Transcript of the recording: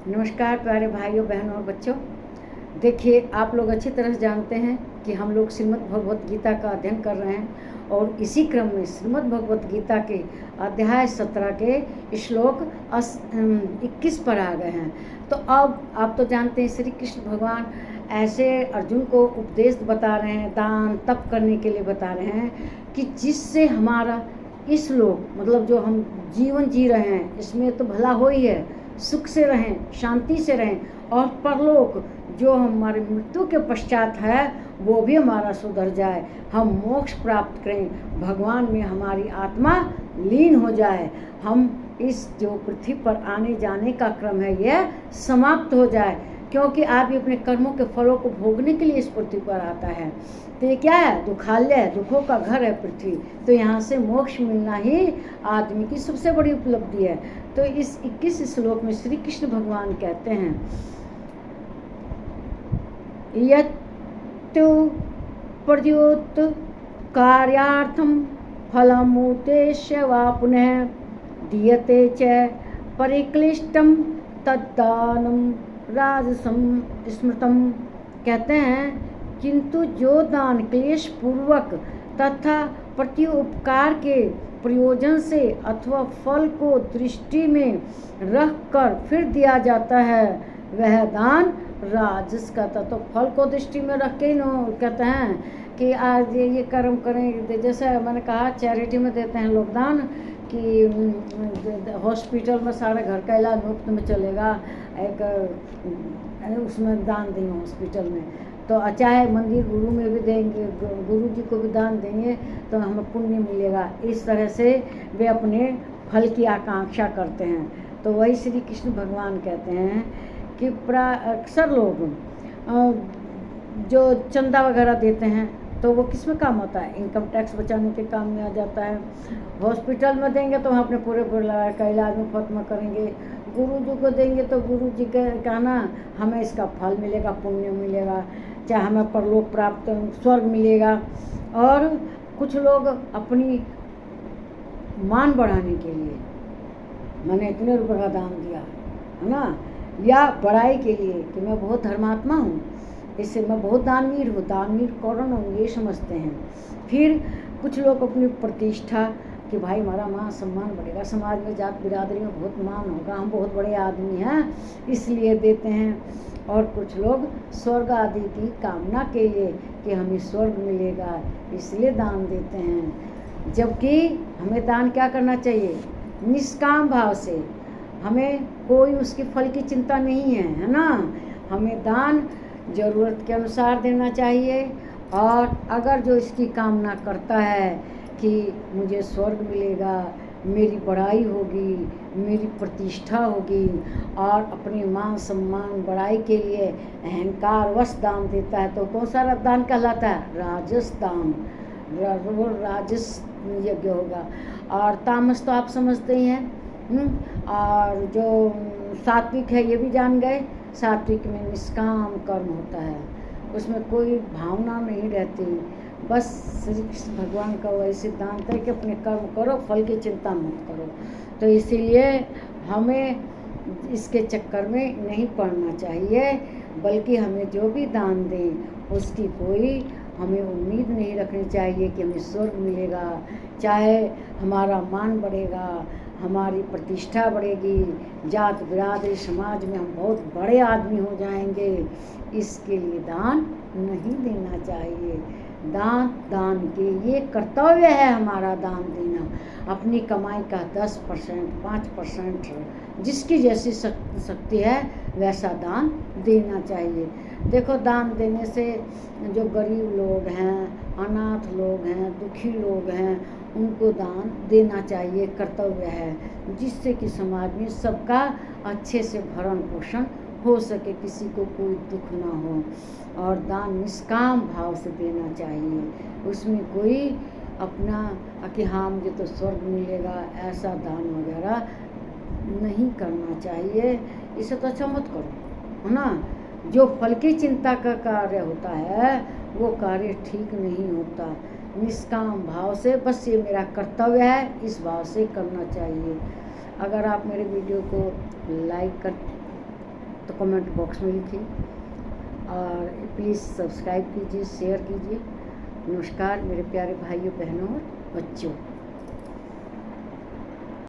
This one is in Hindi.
नमस्कार प्यारे भाइयों बहनों और बच्चों। देखिए, आप लोग अच्छी तरह से जानते हैं कि हम लोग श्रीमद् भगवत गीता का अध्ययन कर रहे हैं और इसी क्रम में श्रीमद् भगवत गीता के अध्याय 17 के श्लोक 21 पर आ गए हैं। तो अब आप तो जानते हैं श्री कृष्ण भगवान ऐसे अर्जुन को उपदेश बता रहे हैं, दान तप करने के लिए बता रहे हैं कि जिससे हमारा इस लोक मतलब जो हम जीवन जी रहे हैं इसमें तो भला हो ही है, सुख से रहें, शांति से रहें, और परलोक जो हमारे मृत्यु के पश्चात है वो भी हमारा सुधर जाए, हम मोक्ष प्राप्त करें, भगवान में हमारी आत्मा लीन हो जाए, हम इस जो पृथ्वी पर आने जाने का क्रम है यह समाप्त हो जाए, क्योंकि आदमी अपने कर्मों के फलों को भोगने के लिए इस पृथ्वी पर आता है। तो ये क्या है? दुखालय है, दुखों का घर है पृथ्वी। तो यहाँ से मोक्ष मिलना ही आदमी की सबसे बड़ी उपलब्धि है। तो इस 21 श्लोक में श्री कृष्ण भगवान कहते हैं, यत्तु प्रद्योत कार्यार्थम फलमुद्देश्य वा पुनः दीयते च परिक्लिष्टम तद्दानम राजसम स्मृतम। कहते हैं, किंतु जो दान क्लेश पूर्वक तथा प्रत्युपकार के प्रयोजन से अथवा फल को दृष्टि में रख कर फिर दिया जाता है वह दान राजस कहता। तो फल को दृष्टि में रख के कहते हैं कि आज ये कर्म करें। जैसे मैंने कहा चैरिटी में देते हैं लोग दान कि हॉस्पिटल में सारे घर का इलाज मुफ्त में चलेगा, एक उसमें दान देंगे हॉस्पिटल में, तो चाहे मंदिर गुरु में भी देंगे, गुरु जी को भी दान देंगे तो हमें पुण्य मिलेगा। इस तरह से वे अपने फल की आकांक्षा करते हैं। तो वही श्री कृष्ण भगवान कहते हैं कि अक्सर लोग जो चंदा वगैरह देते हैं तो वो किस में काम आता है? इनकम टैक्स बचाने के काम में आ जाता है। हॉस्पिटल में देंगे तो हम अपने पूरे परिवार का इलाज मुफ्त में करेंगे। गुरु जी को देंगे तो गुरु जी का कहना हमें इसका फल मिलेगा, पुण्य मिलेगा, चाहे हमें परलोक प्राप्त स्वर्ग मिलेगा। और कुछ लोग अपनी मान बढ़ाने के लिए मैंने इतने रुपए का दान दिया है ना, या बड़ाई के लिए कि मैं बहुत धर्मात्मा हूँ, इससे मैं बहुत दानवीर हूँ, दानवीर कौन हूँ ये समझते हैं। फिर कुछ लोग अपनी प्रतिष्ठा कि भाई हमारा मान सम्मान बढ़ेगा, समाज में जात बिरादरी में बहुत मान होगा, हम बहुत बड़े आदमी हैं इसलिए देते हैं। और कुछ लोग स्वर्ग आदि की कामना के लिए कि हमें स्वर्ग मिलेगा इसलिए दान देते हैं। जबकि हमें दान क्या करना चाहिए? निष्काम भाव से, हमें कोई उसके फल की चिंता नहीं है ना। हमें दान ज़रूरत के अनुसार देना चाहिए। और अगर जो इसकी कामना करता है कि मुझे स्वर्ग मिलेगा, मेरी बड़ाई होगी, मेरी प्रतिष्ठा होगी, और अपने मान सम्मान बड़ाई के लिए अहंकार वश दान देता है तो कौन सा दान कहलाता है? राजस दान, वो राजस यज्ञ होगा। और तामस तो आप समझते ही हैं। और जो सात्विक है ये भी जान गए, सात्विक में निष्काम कर्म होता है, उसमें कोई भावना नहीं रहती, बस श्री कृष्ण भगवान का वही सिद्धांत है कि अपने कर्म करो, फल की चिंता मत करो। तो इसीलिए हमें इसके चक्कर में नहीं पड़ना चाहिए, बल्कि हमें जो भी दान दें उसकी कोई हमें उम्मीद नहीं रखनी चाहिए कि हमें स्वर्ग मिलेगा, चाहे हमारा मान बढ़ेगा, हमारी प्रतिष्ठा बढ़ेगी, जात बिरादरी समाज में हम बहुत बड़े आदमी हो जाएंगे, इसके लिए दान नहीं देना चाहिए। दान के ये कर्तव्य है हमारा दान देना। अपनी कमाई का 10%, 5% जिसकी जैसी शक्ति है वैसा दान देना चाहिए। देखो, दान देने से जो गरीब लोग हैं, अनाथ लोग हैं, दुखी लोग हैं, उनको दान देना चाहिए, कर्तव्य है, जिससे कि समाज में सबका अच्छे से भरण पोषण हो सके, किसी को कोई दुख ना हो। और दान निष्काम भाव से देना चाहिए, उसमें कोई अपना कि हाँ मुझे तो स्वर्ग मिलेगा ऐसा दान वगैरह नहीं करना चाहिए। इसे तो अच्छा मत करो, है ना। जो फल की चिंता का कार्य होता है वो कार्य ठीक नहीं होता। निष्काम भाव से, बस ये मेरा कर्तव्य है, इस भाव से करना चाहिए। अगर आप मेरे वीडियो को लाइक कर तो कमेंट बॉक्स में लिखिए और प्लीज़ सब्सक्राइब कीजिए, शेयर कीजिए। नमस्कार मेरे प्यारे भाइयों, बहनों और बच्चों।